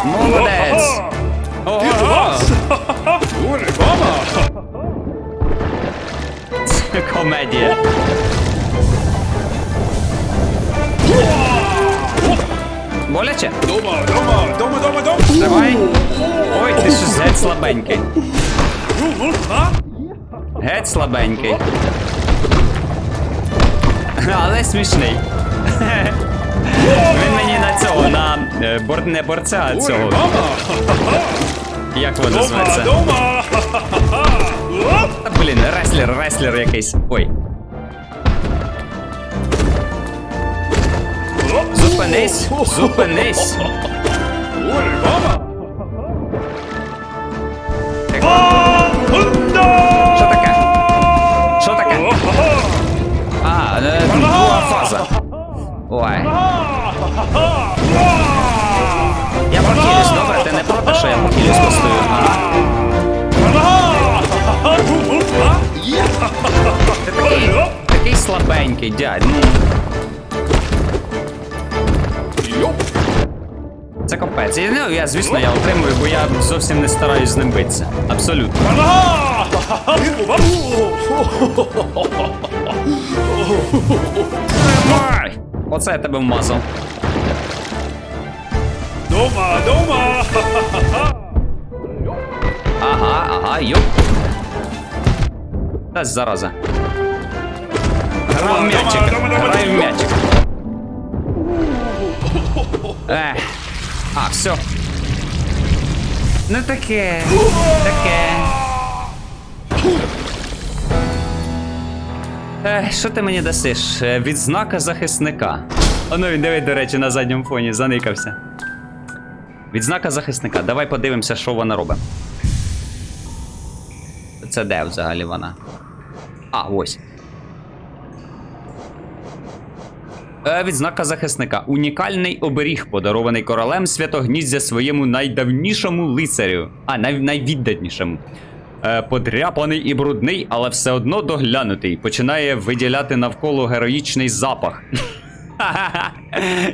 Молодець. Ого. Це комедія. Боляче? Дома. Давай. Ой, ти щось геть слабенький. Геть слабенький. Але смішний. Він мені на цього, на не борця, а цього. Як воно зветься? Та, блін, реслер якийсь. Ой. Зупинись. Що таке? А, друга фаза. Ой. Я похилюсь, добре, ти не проти, що я похилюсь постою? Ти такий слабенький, дядь, ну. Це капець. Я, звісно, я отримую, бо я зовсім не стараюсь з ним битися. Абсолютно. Тримай! Оце я тебе вмазав. Дома. Ага, йоп. Та зараза. Грай в м'ячик. А, все. Ну таке. Що ти мені дасиш? Відзнака захисника. Оно він, диви, до речі, на задньому фоні заникався. Відзнака захисника. Давай подивимося, що вона робить. Це де взагалі вона? А, ось. Відзнака захисника. Унікальний оберіг, подарований королем Святогніздя своєму найдавнішому лицарю. А, найвідданішому. Подряпаний і брудний, але все одно доглянутий. Починає виділяти навколо героїчний запах.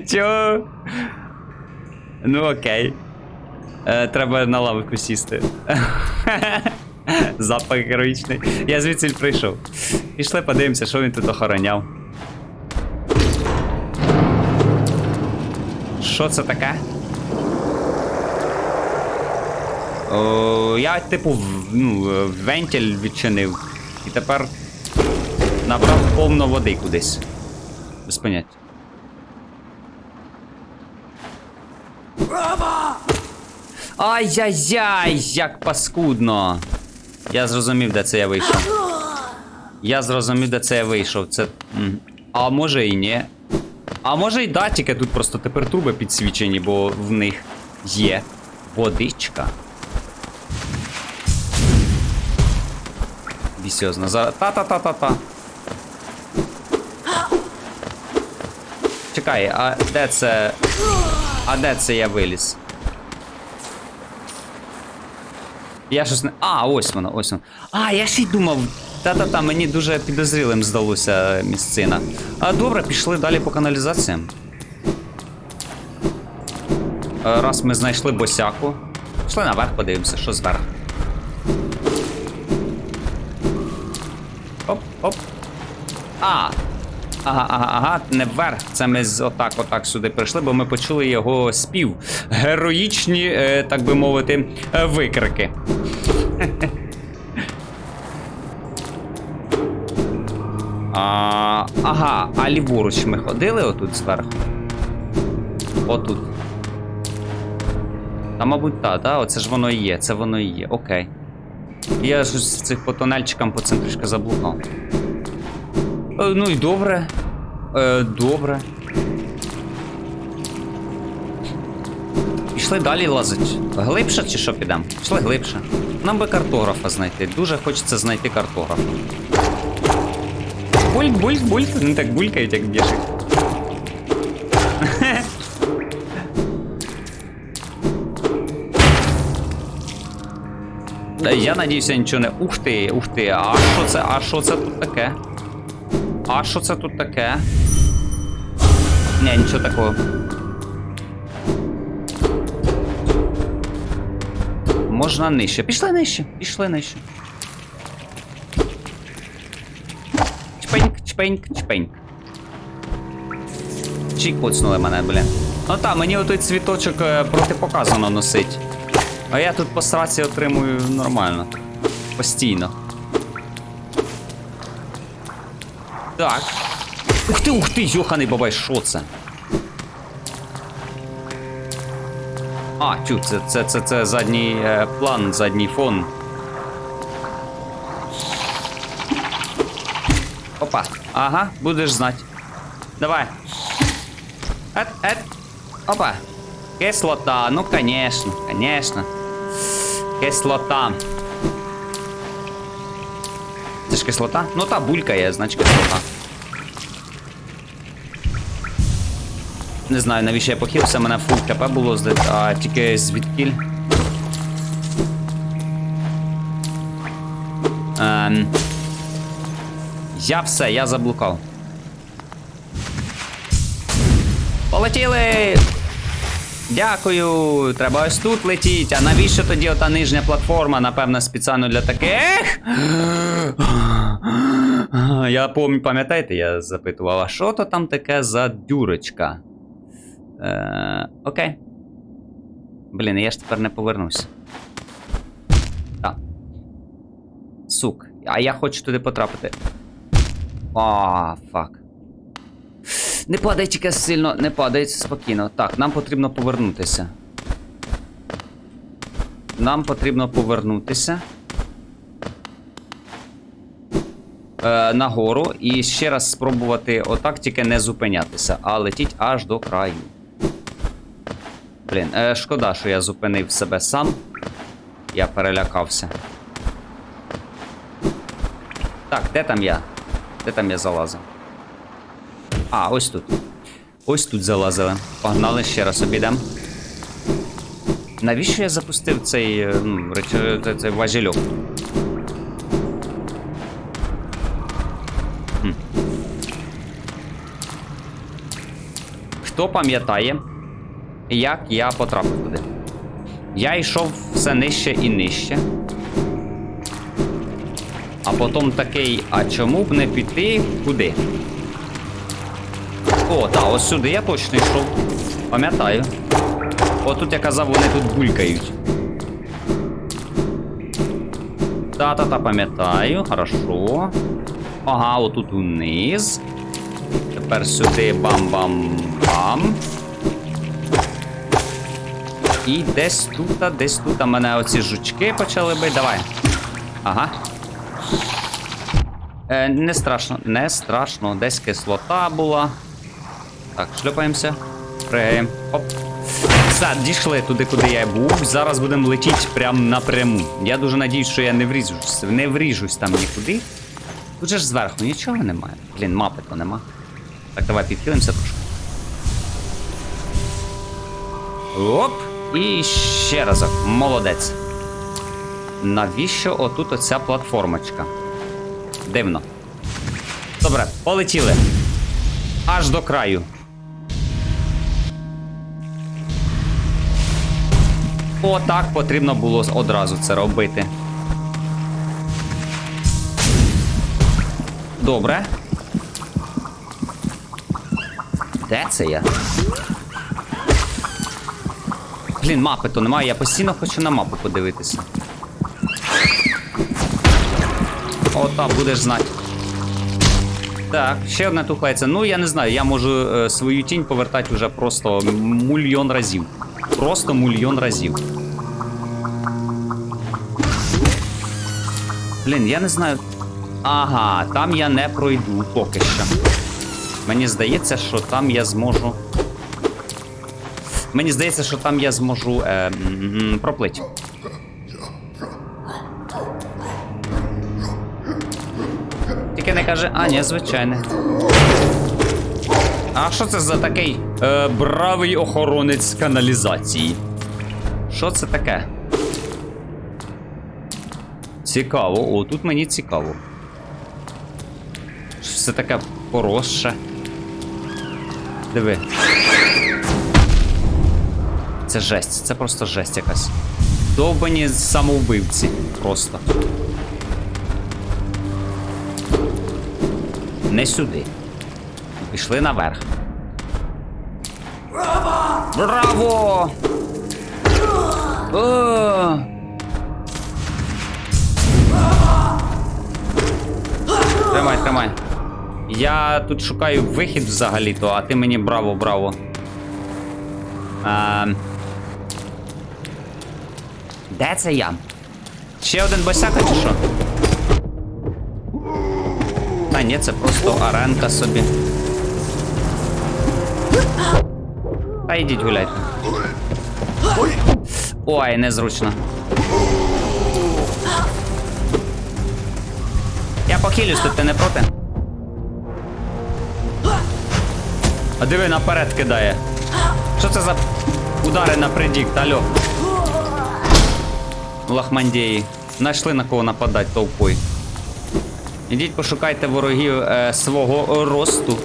Чого? Ну окей. Треба на лавку сісти. Запах героїчний. Я звідси прийшов. Пішли подивимося, що він тут охороняв. Що це таке? Я, типу, вентиль відчинив. І тепер набрав повно води кудись. Без поняття. Ай-яй-яй, як паскудно. Я зрозумів, де це я вийшов. Я зрозумів, де це я вийшов. Це. А може і ні. А може і да, тільки тут просто тепер труби підсвічені, бо в них є водичка. Вісьозно. Зараз. Та-та-та-та-та. Чекай, а де це. А де це я виліз? Я щось не. А, ось воно, ось воно. А, я ще й думав. Та-та-та, мені дуже підозрілим здалося місцина. А добре, пішли далі по каналізаціям. Раз ми знайшли босяку. Пішли наверх, подивимося, що зверху. Оп. Ага, не вверх. Це ми отак сюди прийшли, бо ми почули його спів. Героїчні, так би мовити, викрики. Ага, а ліворуч ми ходили отут зверху? Отут. Та, мабуть, так, оце ж воно і є, це воно і є, окей. Я ж з цих по тунельчикам по центричка заблукав. Ну і добре. Добре. Пішли далі лазить. Глибше чи що підемо? Пішли глибше. Нам би картографа знайти. Дуже хочеться знайти картографа. Бульк. Вони так булькають, як бішик. Я надіюся, нічого не... Ух ти, а що це тут таке? А що це тут таке? Ні, нічого такого. Можна нижче. Пішли нижче. Чпеньк. Чікоцнули мене, блін. Ну так, мені отой цвіточок протипоказано носить. А я тут по сраці отримую нормально. Постійно. Так. Ух ти, йоханий бабай, що це? А, чу, це задній план, задній фон. Опа, ага, будеш знати. Давай. Опа. Кислота, ну конечно. Кислота. Це ж кислота? Ну та булькає, значить кислота. Не знаю, навіщо я похилився, мене фул КП було, а тільки звідкіль. Я заблукав. Полетіли! Дякую, треба ось тут летіть. А навіщо тоді ота нижня платформа, напевно, спеціально для таких? Пам'ятаєте, я запитував, а що то там таке за дюрочка? Окей. Блін, я ж тепер не повернусь. Так. Сук. А я хочу туди потрапити. Фак. Не падай тільки сильно, не падай, спокійно. Так, нам потрібно повернутися. Нагору і ще раз спробувати отак, тільки не зупинятися, а летіть аж до краю. Блін, шкода, що я зупинив себе сам. Я перелякався. Так, де там я? Де там я залазив? А, ось тут. Ось тут залазили. Погнали, ще раз обійдемо. Навіщо я запустив цей важельок? Хто пам'ятає, як я потрапив туди? Я йшов все нижче і нижче. А потім такий, а чому б не піти куди? О, так, ось сюди я точно йшов. Пам'ятаю. Отут я казав, вони тут булькають. Та-та-та, пам'ятаю, хорошо. Ага, отут униз. Тепер сюди бам-бам-бам. І десь тут мене оці жучки почали бити. Давай. Ага. Не страшно, не страшно. Десь кислота була. Так, шльопаємося. Пригаємо. Оп. Все, дійшли туди, куди я був. Зараз будемо летіти прямо напряму. Я дуже надіюсь, що я не вріжусь там нікуди. Тут же ж зверху нічого немає. Блін, мапи то нема. Так, давай підхилимося трошки. Оп! І ще разок. Молодець. Навіщо отут оця платформочка? Дивно. Добре, полетіли. Аж до краю. Отак потрібно було одразу це робити. Добре. Де це я? Блін, мапи то немає, я постійно хочу на мапу подивитися. Ота, будеш знати. Так, ще одне тухлеється. Ну, я не знаю, я можу свою тінь повертати вже просто мільйон разів. Просто мільйон разів. Блін, я не знаю. Ага, там я не пройду поки що. Мені здається, що там я зможу... проплити. Тільки не каже, а ні, звичайне. А що це за такий бравий охоронець каналізації? Що це таке? Цікаво, о, тут мені цікаво. Що це таке поросше? Диви. Це жесть, це просто жесть якась. Довбані самовбивці. Просто. Не сюди. Пішли наверх. Браво! О! Тримай, тримай. Я тут шукаю вихід взагалі-то, а ти мені браво, браво. Де це я? Ще один босяка чи що? А ні, це просто аренка собі. Та йдіть гуляйте. Ой, незручно. Я похилюсь, тут ти не проти? А диви, наперед кидає. Що це за удари на предікт, алло? Лахмандєї. Знайшли на кого нападати толпою. Ідіть пошукайте ворогів свого росту.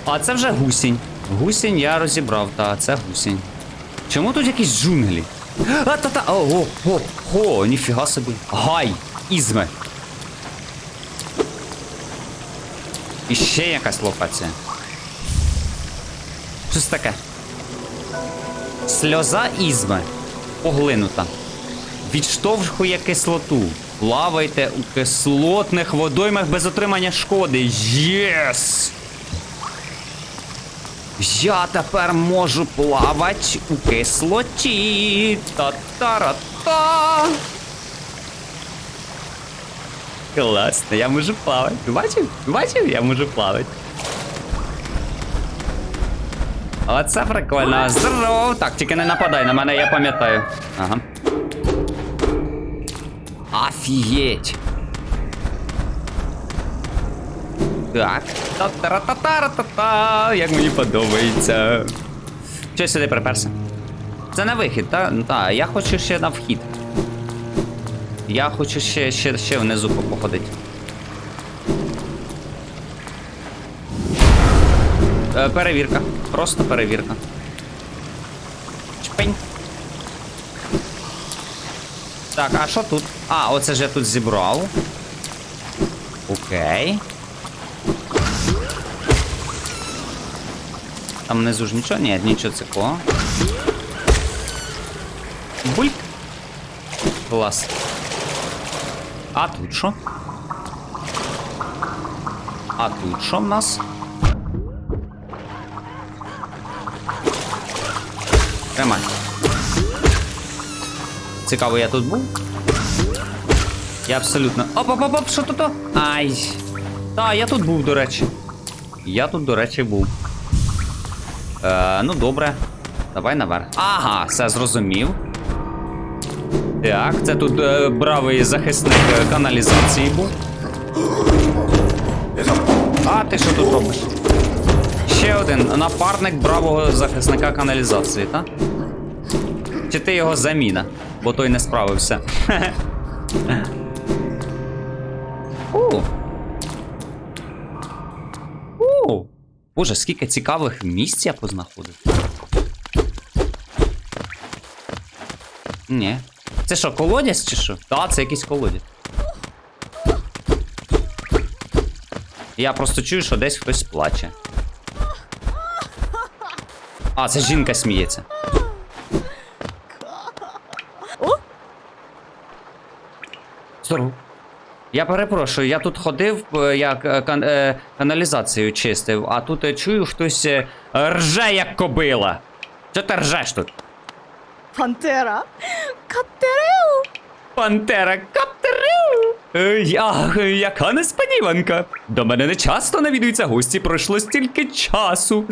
А це вже гусінь. Гусінь я розібрав, та це гусінь. Чому тут якісь джунглі? А-та-та! Ого, ніфіга собі. Гай! Ізме. І ще якась локація. Щось таке. Сльоза ізми. Поглинута. Відштовхує кислоту. Плавайте у кислотних водоймах без отримання шкоди. Єс! Я тепер можу плавати у кислоті. Та-та-ра-та! Класно, я можу плавати. Бачив? Бачив? Я можу плавати. Оце прикольно. Здорово! Так, тільки не нападай на мене, я пам'ятаю. Ага. Офігеть! Так. Та-та-ра-та-та-ра-та-та! Як мені подобається. Що сюди приперся? Це на вихід, так? Так, я хочу ще на вхід. Я хочу ще внизу походити. Перевірка. Просто перевірка. Чпень. Так, а що тут? А, оце ж я тут зібрав. Окей. Там внизу ж нічого? Ні, нічого цікавого. Бульк. Клас. А тут що? А тут що в нас? Тримай. Цікаво, я тут був? Я абсолютно... Оп, що тут? Ай. Та, я тут був, до речі. Я тут, до речі, був. Ну, добре. Давай наверх. Ага, все зрозумів. Так, це тут бравий захисник каналізації був. А ти що тут робиш? Ще один напарник бравого захисника каналізації, так? Чи ти його заміна? Бо той не справився. Боже, скільки цікавих місць я познаходив. Ні. Це що, колодязь чи що? Так, це якийсь колодязь. Я просто чую, що десь хтось плаче. А, це жінка сміється. Здорово. Я перепрошую, я тут ходив, я каналізацію чистив, а тут чую, хтось рже як кобила. Чого ти ржеш тут? Пантера. Каптереу. Пантера каптерю! Яка несподіванка! До мене не часто навідуються гості, пройшло стільки часу.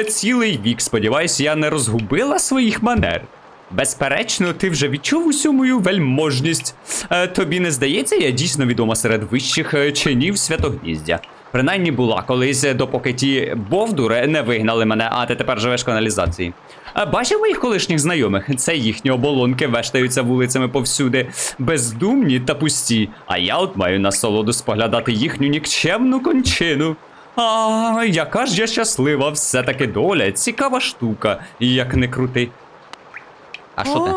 Цілий вік, сподіваюсь, я не розгубила своїх манер. Безперечно, ти вже відчув усю мою вельможність. Тобі не здається, я дійсно відома серед вищих чинів Святогніздя. Принаймні була колись, допоки ті бовдури не вигнали мене, а ти тепер живеш в каналізації. Бачив моїх колишніх знайомих? Це їхні оболонки вештаються вулицями повсюди, бездумні та пусті. А я от маю насолоду споглядати їхню нікчемну кончину. А, яка ж я щаслива, все-таки доля, цікава штука, як не крути. А що ти?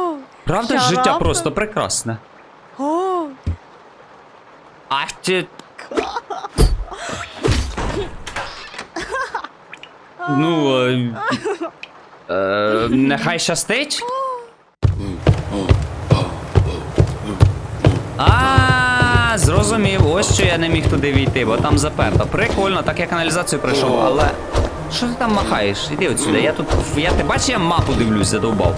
Правда, ж життя просто прекрасне. О. А ти... Ну, нехай щастить. А, зрозумів, ось що я не міг туди війти, бо там заперто. Прикольно, так я каналізацію пройшов, але... Що ти там махаєш? Іди от сюди, я тут... Ти бачиш, я мапу дивлюсь, задовбав.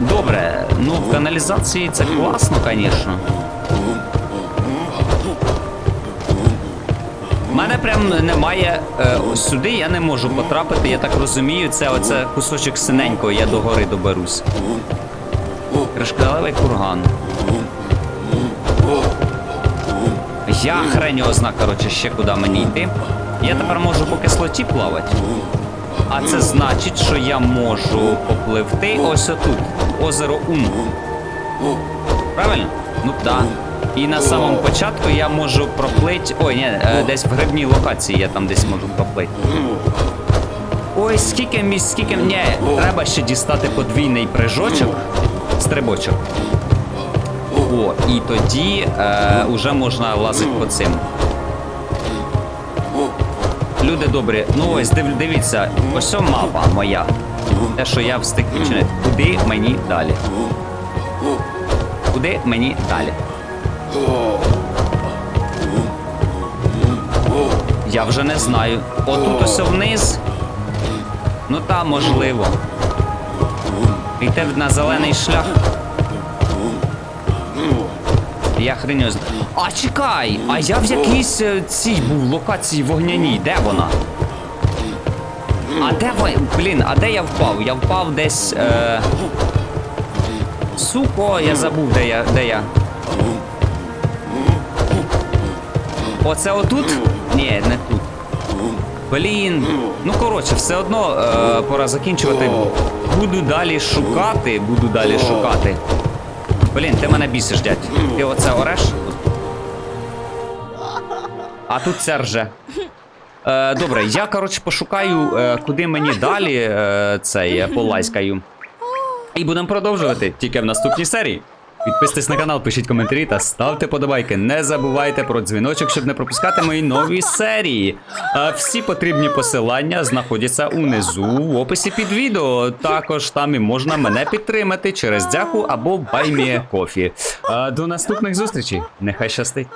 Добре, ну в каналізації це класно, звісно. У мене прям немає, сюди я не можу потрапити, я так розумію, це оце кусочок синенького, я до гори доберусь. Кришкалевий курган. Я хрень його зна, коротше, ще куди мені йти. Я тепер можу по кислоті плавати. А це значить, що я можу попливти ось отут, озеро Ун. Правильно? Ну так. І на самому початку я можу проплити... Ой, ні, десь в грибній локації я там десь можу проплити. Ой, скільки місць, скільки... Ні, треба ще дістати подвійний прыжочок, стрибочок. О, і тоді уже можна лазити по цим. Люди добрі, ну ось дивіться, ось мапа моя. Те, що я встиг відчинити. Куди мені далі? Куди мені далі? Я вже не знаю. Отут ось вниз. Ну там можливо. Йти на зелений шлях. Я хреню знаю. А чекай! А я в якійсь цій був локації вогняній. Де вона? А де вона? Блін, а де я впав? Я впав десь... Суко, я забув, де я. Оце отут? Ні, не тут. Блін. Ну, коротше, все одно пора закінчувати. Буду далі шукати. Блін, ти мене бісиш, дядь. Ти оце ореш? А тут це рже. Добре, я, коротше, пошукаю, куди мені далі цей полазькаю. І будемо продовжувати тільки в наступній серії. Підписуйтесь на канал, пишіть коментарі та ставте подобайки. Не забувайте про дзвіночок, щоб не пропускати мої нові серії. Всі потрібні посилання знаходяться унизу в описі під відео. Також там і можна мене підтримати через дяку або Buy Me a Coffee. До наступних зустрічей. Нехай щастить.